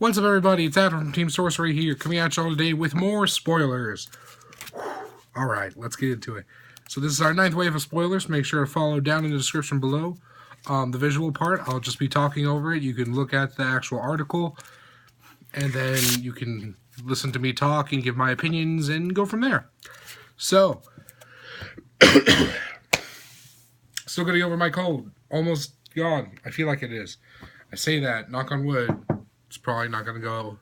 What's up, everybody? It's Adam from Team Sorcery here, coming at y'all today with more spoilers. Alright, let's get into it. So this is our 9th wave of spoilers. Make sure to follow down in the description below. The visual part, I'll just be talking over it. You can look at the actual article, and then you can listen to me talk and give my opinions and go from there. So, still getting over my cold. Almost gone. I feel like it is. I say that, knock on wood. It's probably not going to go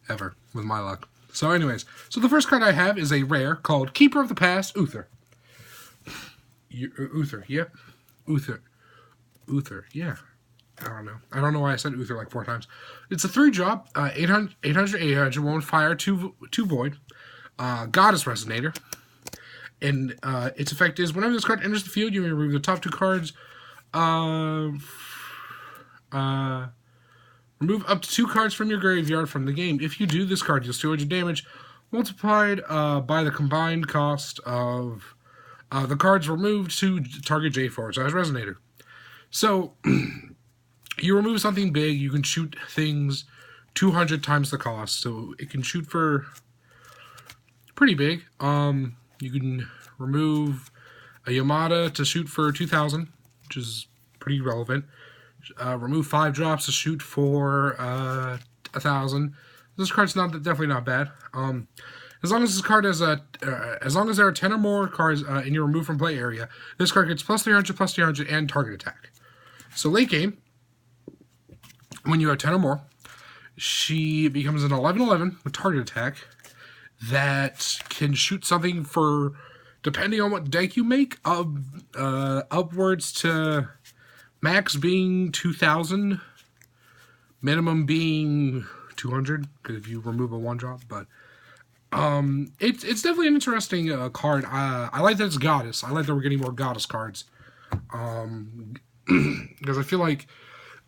ever with my luck. So anyways, so the first card I have is a rare called Keeper of the Past, Uther. Uther, yep. Uther, yeah. I don't know why I said Uther like 4 times. It's a 3-drop, 800, 1 fire, 2 void, Goddess Resonator. And its effect is, whenever this card enters the field, you may remove the top 2 cards. Remove up to 2 cards from your graveyard from the game. If you do, this card deals 200 damage, multiplied by the combined cost of the cards removed to target J4, so as Resonator. So, you remove something big, you can shoot things 200 times the cost, so it can shoot for pretty big. You can remove a Yamada to shoot for 2,000, which is pretty relevant. Remove 5 drops to shoot for 1,000. This card's definitely not bad. As long as this card has as long as there are 10 or more cards in your remove from play area, this card gets plus 300, and target attack. So late game, when you have 10 or more, she becomes an 11/11 with target attack that can shoot something for, depending on what deck you make, upwards to max being 2,000, minimum being 200, because if you remove a 1-drop, but it's definitely an interesting card. I like that it's Goddess. I like that we're getting more Goddess cards, because I feel like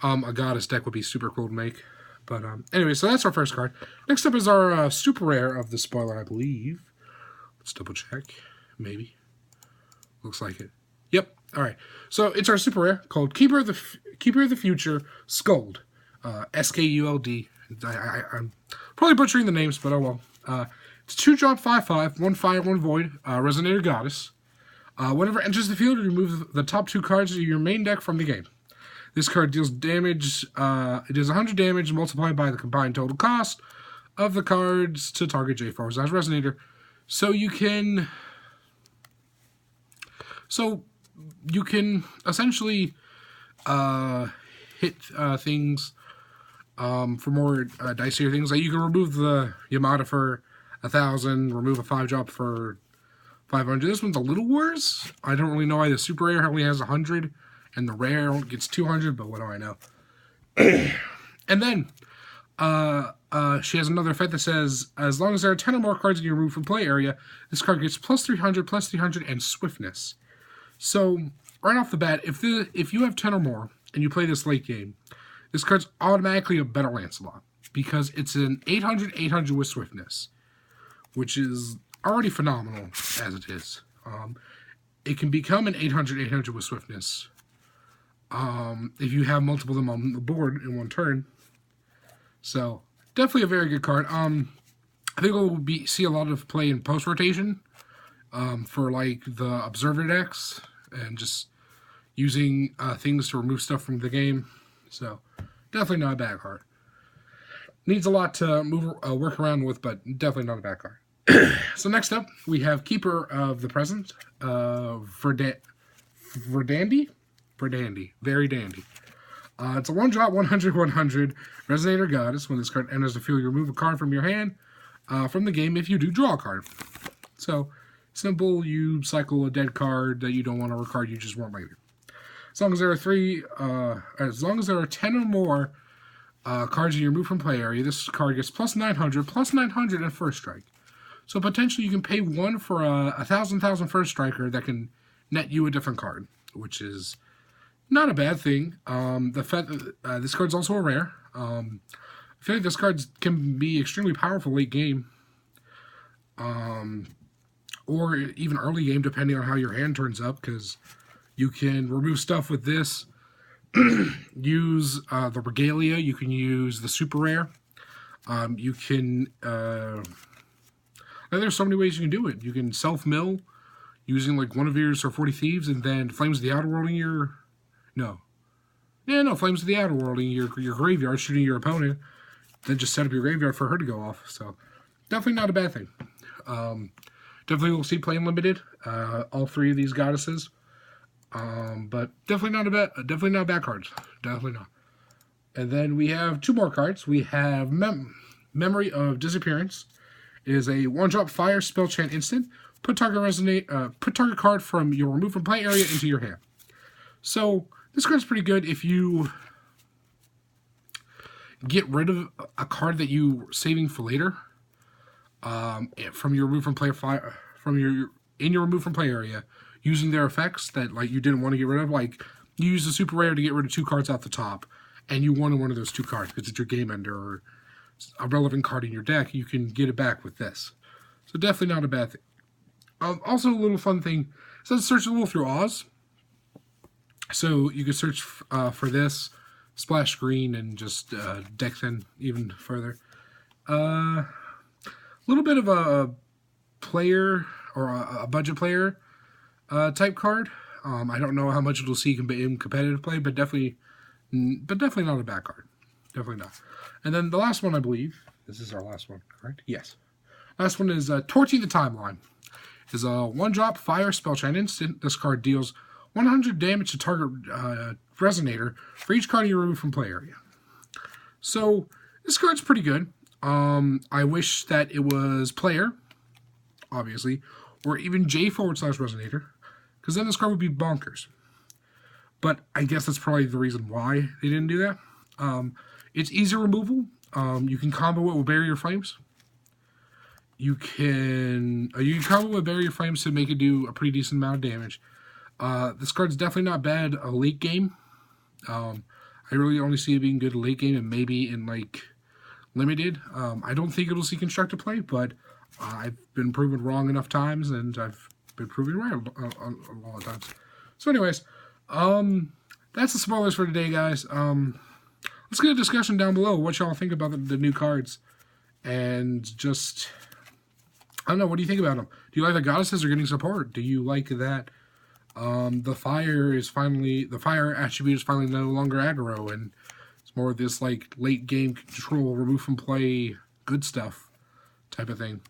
a Goddess deck would be super cool to make. But anyway, so that's our first card. Next up is our super rare of the spoiler, I believe. Let's double check. Maybe. Looks like it. Yep. All right. So it's our super rare called Keeper of the Future, Skuld. Skuld. I'm probably butchering the names, but oh well. It's 2-drop, 5/5, 1 fire, 1 void. Resonator Goddess. Whenever it enters the field, remove the top 2 cards of your main deck from the game. This card deals damage. It does 100 damage multiplied by the combined total cost of the cards to target J4 as Resonator. So you can essentially hit things for more dicier things. Like you can remove the Yamada for 1,000, remove a 5-drop for 500. This one's a little worse. I don't really know why the super rare only has 100 and the rare gets 200, but what do I know? And then she has another effect that says, as long as there are 10 or more cards in your remove from play area, this card gets plus 300, and swiftness. So, right off the bat, if you have 10 or more, and you play this late game, this card's automatically a better Lancelot, because it's an 800 with swiftness, which is already phenomenal as it is. It can become an 800 with swiftness if you have multiple of them on the board in one turn. So, definitely a very good card. I think we'll see a lot of play in post-rotation for like the Observer decks and just using things to remove stuff from the game. So, definitely not a bad card. Needs a lot to work around with, but definitely not a bad card. So next up, we have Keeper of the Present, Verdandy. Very dandy. It's a 1-drop, 100, Resonator Goddess. When this card enters the field, you remove a card from your hand from the game. If you do, draw a card. So, simple, you cycle a dead card that you don't want to recard, you just want later. As long as there are 10 or more cards you remove from play area, this card gets plus 900, and first strike. So potentially you can pay 1 for a 1,000 first striker that can net you a different card, which is not a bad thing. The fact that this card's also a rare. I feel like this card can be extremely powerful late game, or even early game, depending on how your hand turns up, because you can remove stuff with this. Use the Regalia. You can use the super rare. You can there's so many ways you can do it. You can self-mill using like one of your 40 Thieves, and then Flames of the Outer World in your Flames of the Outer World in your graveyard, shooting your opponent. Then just set up your graveyard for her to go off. So definitely not a bad thing. Definitely we'll see playing limited. All three of these goddesses. But definitely not bad cards. Definitely not. And then we have two more cards. We have Memory of Disappearance. It is a 1-drop fire spell chant instant. Put target card from your remove from play area into your hand. So this card's pretty good if you get rid of a card that you saving for later. From your remove from play in your remove from play area, using their effects that like you didn't want to get rid of. Like you use a super rare to get rid of 2 cards off the top, and you wanted one of those 2 cards because it's your game ender or a relevant card in your deck. You can get it back with this. So definitely not a bad thing. Also, a little fun thing. It says search a little through Oz. So you can search for this, splash green, and just deck thin even further. A little bit of a player or a budget player type card. I don't know how much it'll see in competitive play, but definitely not a bad card. Definitely not. And then the last one, I believe, this is our last one, correct? Yes. Last one is Torching the Timeline. Is a 1-drop fire spell chant instant. This card deals 100 damage to target resonator for each card you remove from play area. So this card's pretty good. I wish that it was player, obviously, or even J/resonator, because then this card would be bonkers. But I guess that's probably the reason why they didn't do that. It's easy removal. You can combo it with Barrier Flames. You can combo with Barrier Flames to make it do a pretty decent amount of damage. This card's definitely not bad a late game. I really only see it being good late game and maybe in like limited. I don't think it'll see constructed play, but I've been proven wrong enough times, and I've been proven right a lot of times. So anyways, that's the spoilers for today, guys. Let's get a discussion down below what y'all think about the new cards. And just, I don't know, what do you think about them? Do you like the goddesses are getting support? Do you like that the fire attribute is finally no longer aggro, and it's more of this like late game control, remove from play, good stuff type of thing?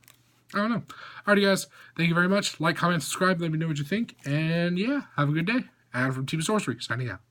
I don't know. Alrighty, guys. Thank you very much. Like, comment, subscribe. Let me know what you think. And yeah, have a good day. Adam from Team Sorcery, signing out.